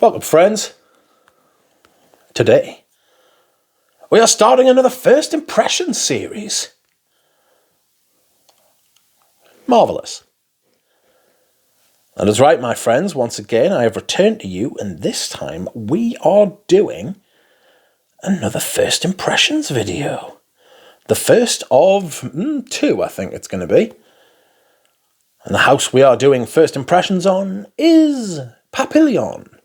Welcome, friends. Today, we are starting another First Impressions series. Marvellous. That is right, my friends. Once again, I have returned to you, and this time we are doing another First Impressions video. The first of two, I think it's going to be. And the house we are doing First Impressions on is Papillon.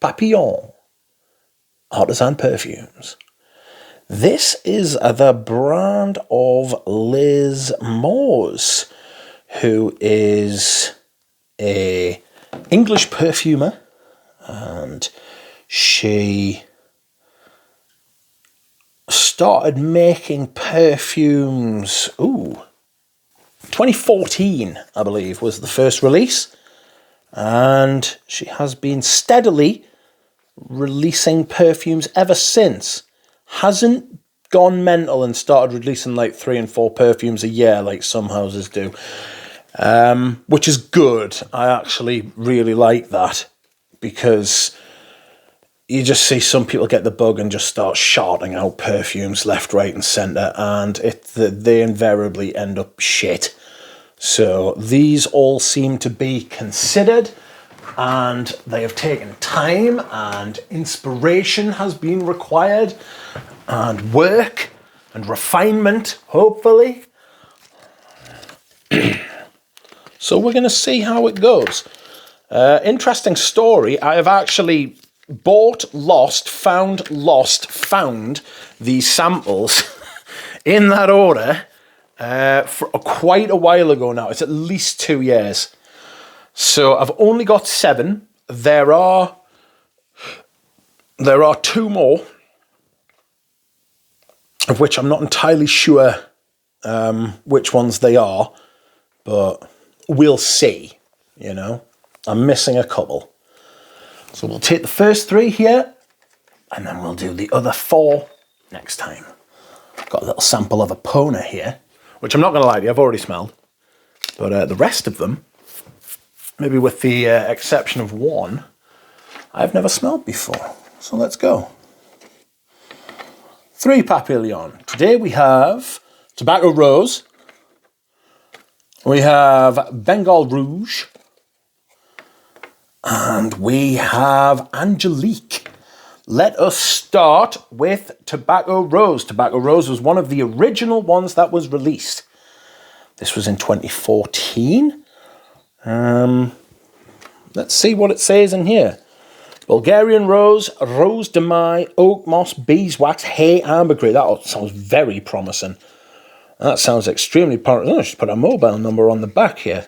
Papillon. Artisan Perfumes. This is the brand of Liz Moores, who is an English perfumer, and she started making perfumes, 2014, I believe, was the first release, and she has been steadily releasing perfumes ever since. Hasn't gone mental and started releasing like 3 and 4 perfumes a year like some houses do, which is good. I actually really like that, because you just see some people get the bug and just start shouting out perfumes left, right and centre, and they invariably end up shit. So these all seem to be considered, and they have taken time, and inspiration has been required, and work and refinement, hopefully. So we're going to see how it goes. Interesting story. I have actually bought, found these samples in that order for quite a while ago now. It's at least 2 years. So I've only got 7. There are 2 more, of which I'm not entirely sure which ones they are, but we'll see, you know. I'm missing a couple. So we'll take the first 3 here, and then we'll do the other 4 next time. Got a little sample of a Pona here, which I'm not going to lie to you, I've already smelled. But the rest of them, maybe with the exception of one, I've never smelled before. So let's go. 3 Papillon. Today we have Tobacco Rose. We have Bengal Rouge. And we have Angelique. Let us start with Tobacco Rose. Tobacco Rose was one of the original ones that was released. This was in 2014. Let's see what it says in here. Bulgarian Rose, Rose de Mai, Oak Moss, Beeswax, Hay, Ambergris. That sounds very promising. That sounds extremely promising. I should put a mobile number on the back here.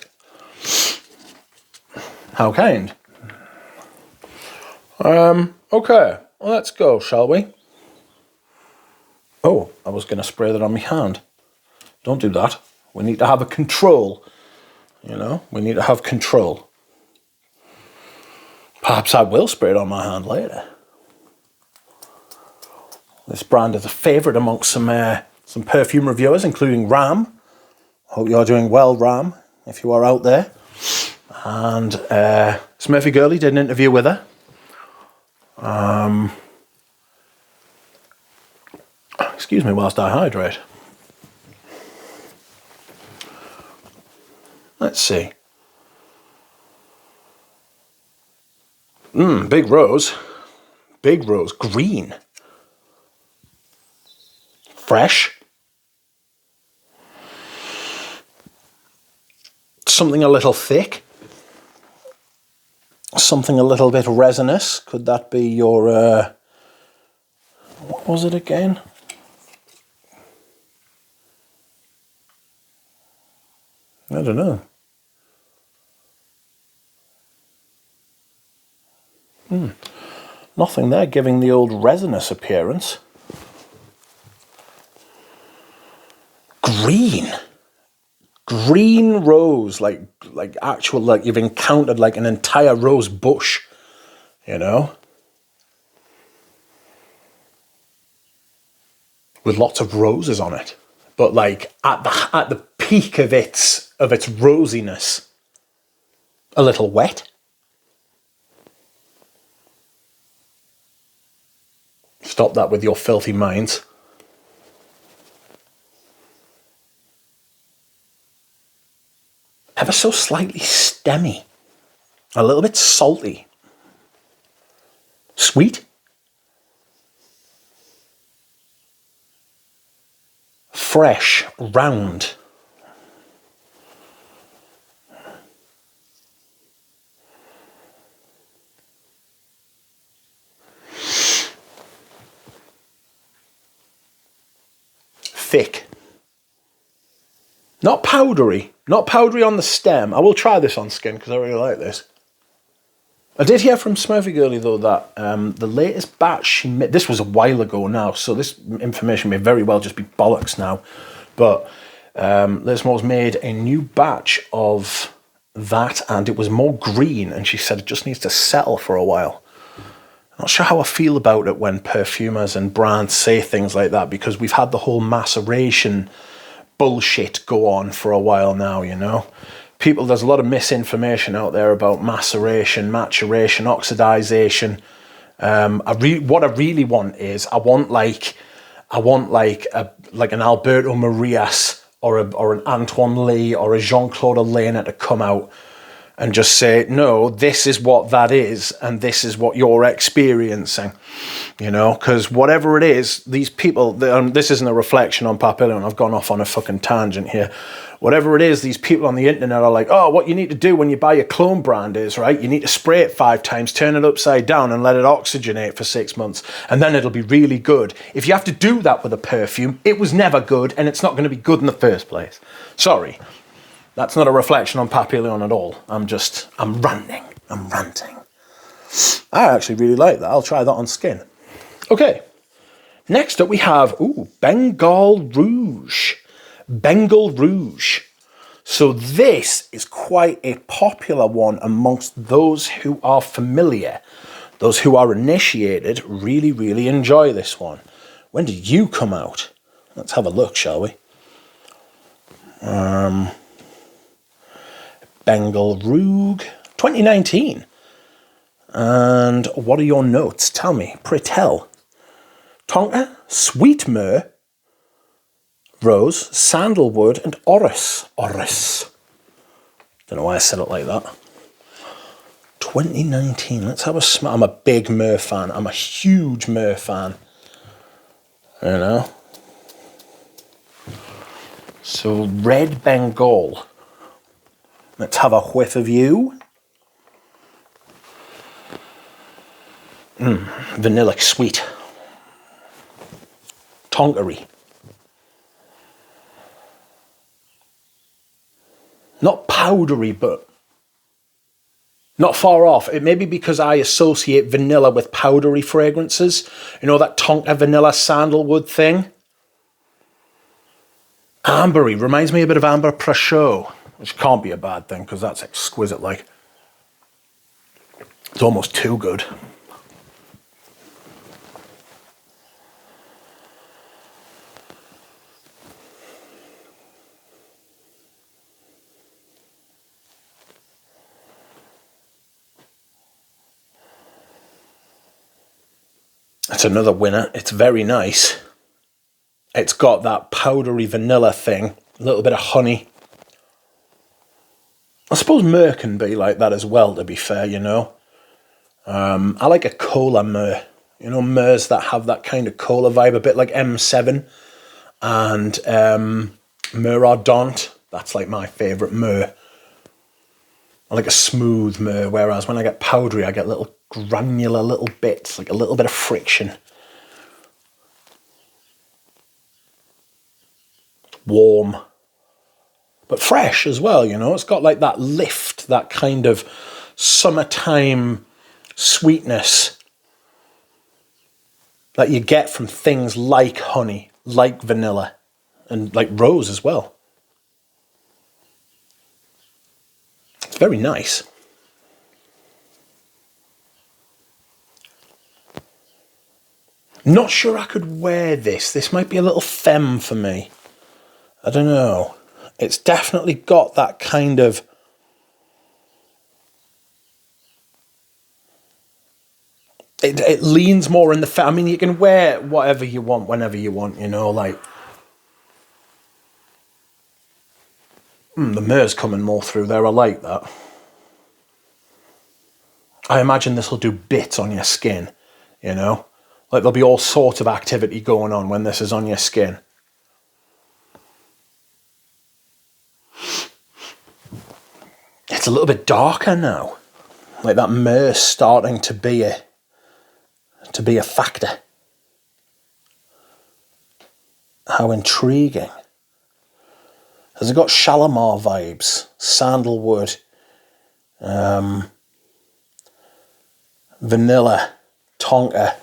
How kind. Okay, well, let's go, shall we? Oh, I was going to spray that on my hand. Don't do that. We need to have a control. You know, we need to have control. Perhaps I will spray it on my hand later. This brand is a favourite amongst some perfume reviewers, including Ram. Hope you're doing well, Ram, if you are out there. And Smurfy Girlie did an interview with her. Excuse me whilst I hydrate. Let's see. Big rose. Big rose. Green. Fresh. Something a little thick. Something a little bit resinous. Could that be your... what was it again? I don't know. Nothing there giving the old resinous appearance. Green. Green rose, like actual, like you've encountered like an entire rose bush, you know? With lots of roses on it. But like at the peak of its rosiness, a little wet. Stop that with your filthy minds. Ever so slightly stemmy. A little bit salty. Sweet. Fresh, round. Thick. Not powdery. Not powdery on the stem. I will try this on skin because I really like this. I did hear from Smurfy Girlie though that the latest batch she made, this was a while ago now, so this information may very well just be bollocks now, but Liz Moore's made a new batch of that and it was more green and she said it just needs to settle for a while. I'm not sure how I feel about it when perfumers and brands say things like that because we've had the whole maceration bullshit go on for a while now, you know. People, there's a lot of misinformation out there about maceration, maturation, oxidization. What I really want is I want like an Alberto Marias or an Antoine Lee or a Jean-Claude Elena to come out and just say, no, this is what that is, and this is what you're experiencing, you know, because whatever it is, these people, this isn't a reflection on Papillon, I've gone off on a fucking tangent here. Whatever it is, these people on the internet are like, oh, what you need to do when you buy your clone brand is, right, you need to spray it 5 times, turn it upside down and let it oxygenate for 6 months, and then it'll be really good. If you have to do that with a perfume, it was never good, and it's not going to be good in the first place. Sorry. That's not a reflection on Papillon at all. I'm ranting. I actually really like that. I'll try that on skin. Okay. Next up we have, Bengal Rouge. Bengal Rouge. So this is quite a popular one amongst those who are familiar. Those who are initiated really, really enjoy this one. When did you come out? Let's have a look, shall we? Bengal Rouge, 2019. And what are your notes? Tell me, pray tell. Tonka, sweet myrrh, rose, sandalwood, and orris. Orris. Don't know why I said it like that. 2019. Let's have a smell. I'm a big myrrh fan. I'm a huge myrrh fan. You know. So red Bengal. Let's have a whiff of you. Vanilla sweet. Tonkery. Not powdery, but not far off. It may be because I associate vanilla with powdery fragrances. You know, that Tonka vanilla sandalwood thing? Ambery. Reminds me a bit of Amber Prosciutto. Which can't be a bad thing, because that's exquisite, like. It's almost too good. It's another winner. It's very nice. It's got that powdery vanilla thing, a little bit of honey. I suppose myrrh can be like that as well, to be fair, you know. I like a cola myrrh. You know, myrrhs that have that kind of cola vibe, a bit like M7 and Myrrh Ardente. That's like my favourite myrrh. I like a smooth myrrh, whereas when I get powdery, I get little granular little bits, like a little bit of friction. Warm. But fresh as well, you know. It's got like that lift, that kind of summertime sweetness that you get from things like honey, like vanilla, and like rose as well. It's very nice. Not sure I could wear this. This might be a little femme for me. I don't know. It's definitely got that kind of it leans more in the... I mean, you can wear whatever you want, whenever you want, you know, like... the myrrh's coming more through there, I like that. I imagine this will do bits on your skin, you know? Like, there'll be all sorts of activity going on when this is on your skin. It's a little bit darker now. Like, that myrrh's starting to be a factor. How intriguing. Has it got Shalimar vibes? Sandalwood. Vanilla. Tonka.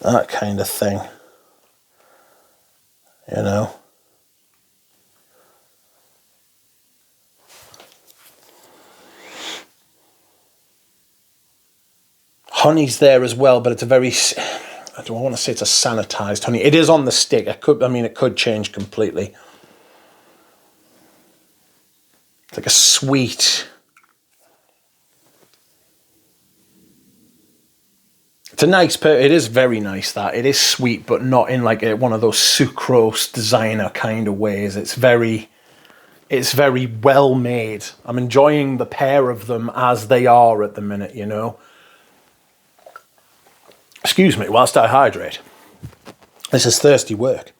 That kind of thing. You know? Honey's there as well, but it's a very... I don't want to say it's a sanitized honey. It is on the stick. It could change completely. It's like a sweet... It's a nice... It is very nice, that. It is sweet, but not in like one of those sucrose designer kind of ways. It's very well made. I'm enjoying the pair of them as they are at the minute, you know. Excuse me, whilst I hydrate. This is thirsty work.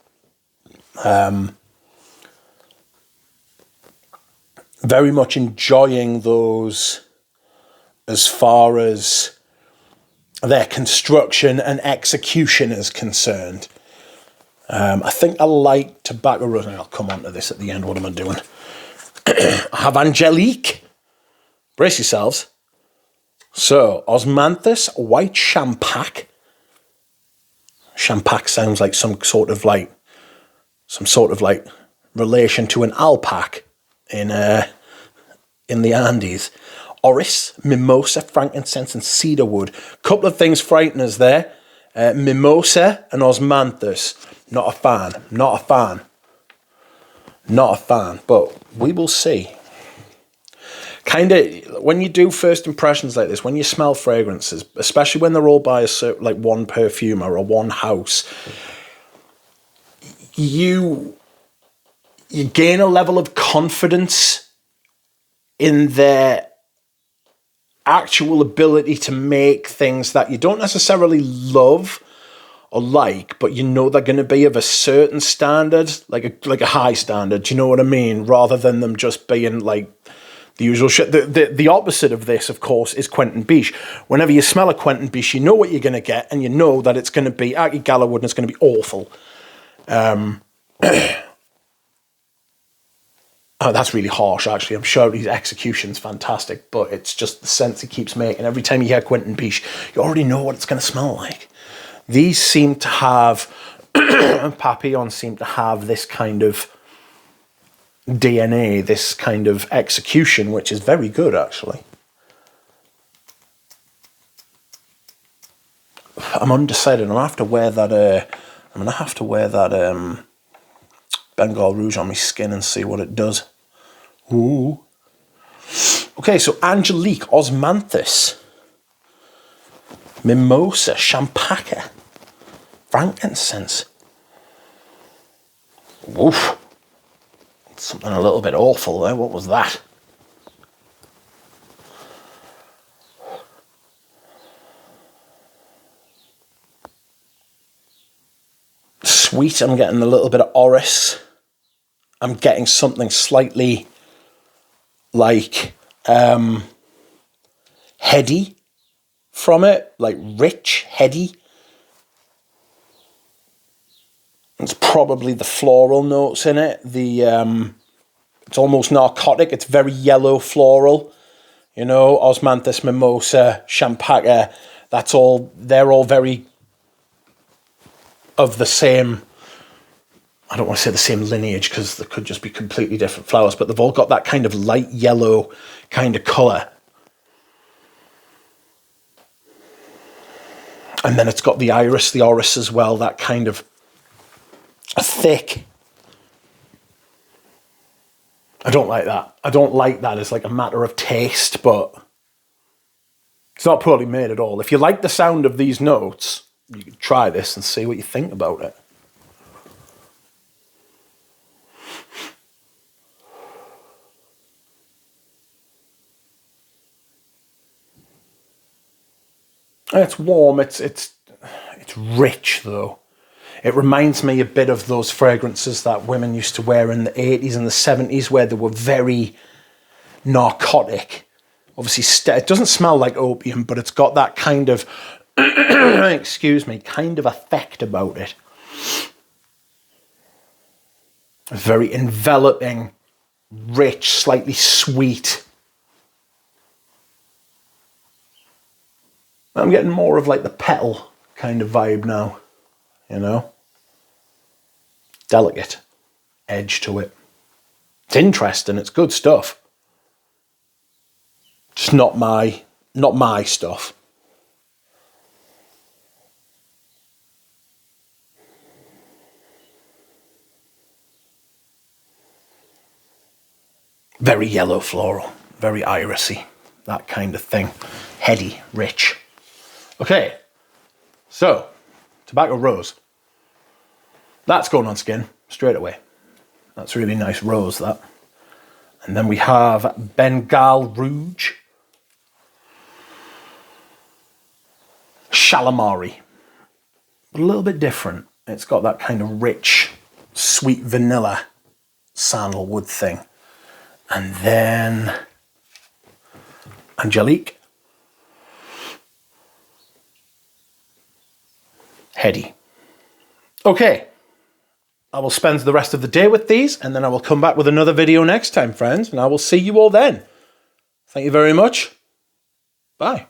Very much enjoying those as far as their construction and execution is concerned. I think I like Tobacco Rose. I'll come on to this at the end. What am I doing? I have Angelique. Brace yourselves. So, Osmanthus White Champak. Champak sounds like some sort of like relation to an alpaca in the Andes. Orris, mimosa, frankincense, and cedarwood. Couple of things frighten us there. Mimosa and osmanthus. Not a fan. But we will see. Kind of, when you do first impressions like this, when you smell fragrances, especially when they're all by like one perfumer or one house, you gain a level of confidence in their actual ability to make things that you don't necessarily love or like, but you know they're going to be of a certain standard, like a high standard. Do you know what I mean? Rather than them just being like the usual shit. The opposite of this, of course, is Quentin Biche. Whenever you smell a Quentin Biche, you know what you're going to get, and you know that it's going to be Aki Gallowwood and it's going to be awful. Oh, that's really harsh, actually. I'm sure his execution's fantastic, but it's just the sense he keeps making. Every time you hear Quentin Biche, you already know what it's going to smell like. These seem to have, Papillon seem to have this kind of DNA, this kind of execution, which is very good, actually. I'm undecided. I'm going to have to wear that Bengal Rouge on my skin and see what it does. Ooh. Okay, so Angelique, Osmanthus, Mimosa, Champaca, frankincense. Woof. Something a little bit awful there. What was that? Sweet, I'm getting a little bit of orris. I'm getting something slightly like heady from it, like rich, heady. It's probably the floral notes in it. It's almost narcotic. It's very yellow floral. You know, Osmanthus, Mimosa, Champaca. They're all very of the same, I don't want to say the same lineage because they could just be completely different flowers, but they've all got that kind of light yellow kind of colour. And then it's got the orris as well, that kind of thick. I don't like that. I don't like that as like a matter of taste, but It's not poorly made at all. If you like the sound of these notes, you can try this and see what you think about it. It's warm, it's rich though. It reminds me a bit of those fragrances that women used to wear in the 80s and the 70s where they were very narcotic. Obviously, it doesn't smell like opium, but it's got that kind of, excuse me, kind of effect about it. Very enveloping, rich, slightly sweet. I'm getting more of like the petal kind of vibe now, you know? Delicate edge to it. It's interesting, it's good stuff. Just not my stuff. Very yellow floral, very irisy, that kind of thing. Heady, rich. Okay, so tobacco rose. That's going on skin straight away. That's really nice rose, that. And then we have Bengal Rouge. Shalimari. A little bit different. It's got that kind of rich, sweet vanilla sandalwood thing. And then Angelique. Heady. Okay, I will spend the rest of the day with these and then I will come back with another video next time, friends, and I will see you all then. Thank you very much. Bye.